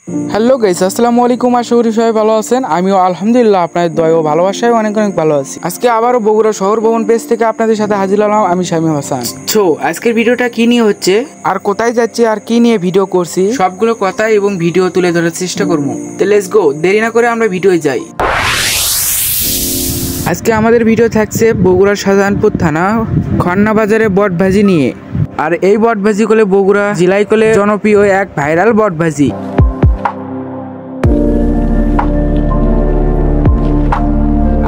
Hello guys, আসসালামু আলাইকুম। আশা করি সবাই ভালো আছেন। আমিও আলহামদুলিল্লাহ আপনাদের দয়া ও ভালোবাসায় অনেক অনেক ভালো আছি। আজকে আবারও বগুড়া শহর ভবন পেজ থেকে আপনাদের সাথে হাজির হলাম আমি শামীম হাসান। আজকের ভিডিওটা কি নিয়ে হচ্ছে আর কোথায় যাচ্ছি আর কি নিয়ে ভিডিও করছি সবগুলো কথা এবং ভিডিও তুলে ধরার চেষ্টা করবো। তো লেটস গো, দেরি না করে আমরা ভিডিওয় যাই। আজকে আমাদের ভিডিও থাকছে বগুড়ার শাহজাহানপুর থানা খন্না বাজারে বটভাজি নিয়ে। আর এই বটভাজি করলে বগুড়া জেলায় করলে জনপ্রিয় এক ভাইরাল বটভাজি।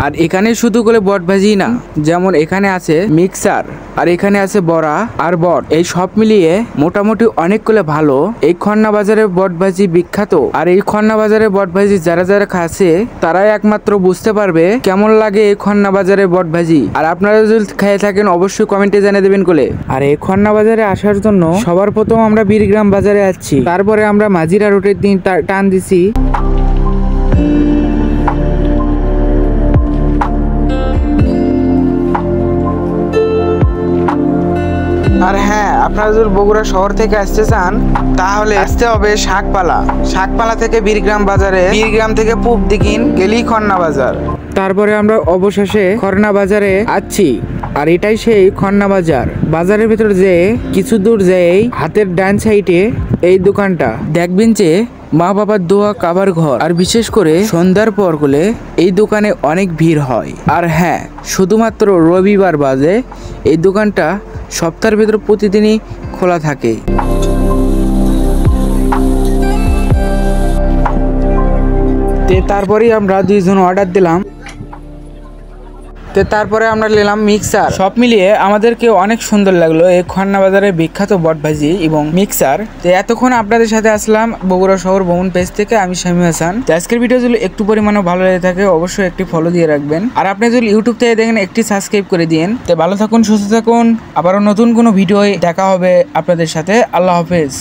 আর এখানে শুধু করে বটভাজি না, যেমন এখানে আছে মিক্সার আর এখানে আছে বড়া আর বট, এই সব মিলিয়ে মোটামুটি অনেকগুলো ভালো। এই খন্না বাজারে বটভাজি বিখ্যাত। আর এই খন্না বাজারে বটভাজি যারা যারা খাচ্ছে তারাই একমাত্র বুঝতে পারবে কেমন লাগে এই খন্না বাজারে বটভাজি। আর আপনারা যদি খেয়ে থাকেন অবশ্যই কমেন্টে জানিয়ে দেবেন কোলে। আর এই খন্না বাজারে আসার জন্য সবার প্রথম আমরা বীরগ্রাম বাজারে যাচ্ছি, তারপরে আমরা মাঝিরা রোডের দিন টান দিছি। আর হ্যাঁ, আপনারা যদি বগুড়া শহর থেকে আসতে চান তাহলে আসতে হবে শাকপালা থেকে বীরগ্রাম বাজারে, বীরগ্রাম থেকে পূব দিকিন গেলি খন্না বাজার, তারপরে আমরা অবশেষে খন্না বাজারে আসছি। আর এটাই সেই খন্না বাজার। বাজারের ভিতরে যে কিছু দূর যেই হাতের ডান সাইডে এই দোকানটা দেখবেন যে মা বাবার দোয়া কাবার ঘর। আর বিশেষ করে সন্ধ্যার পর হলে এই দোকানে অনেক ভিড় হয়। আর হ্যাঁ, শুধুমাত্র রবিবার বাজে এই দোকানটা সপ্তাহের ভিতরে প্রতিদিনই খোলা থাকে। তারপরেই আমরা দুইজন অর্ডার দিলাম। তারপরে আমরা নিলাম মিক্সার। সব মিলিয়ে আমাদেরকে অনেক সুন্দর লাগলো এই খন্না বাজারের বিখ্যাত বটভাজি এবং মিক্সার। এতক্ষণ আপনাদের সাথে আসলাম বগুড়া শহর ভ্রমণ পেজ থেকে আমি শামীম হাসান। আজকের ভিডিও যদি একটু পরিমাণে ভালো লেগে থাকে অবশ্যই একটি ফলো দিয়ে রাখবেন। আর আপনি যদি ইউটিউব থেকে দেখেন একটি সাবস্ক্রাইব করে দিন। ভালো থাকুন, সুস্থ থাকুন। আবারও নতুন কোনো ভিডিও দেখা হবে আপনাদের সাথে। আল্লাহ হাফেজ।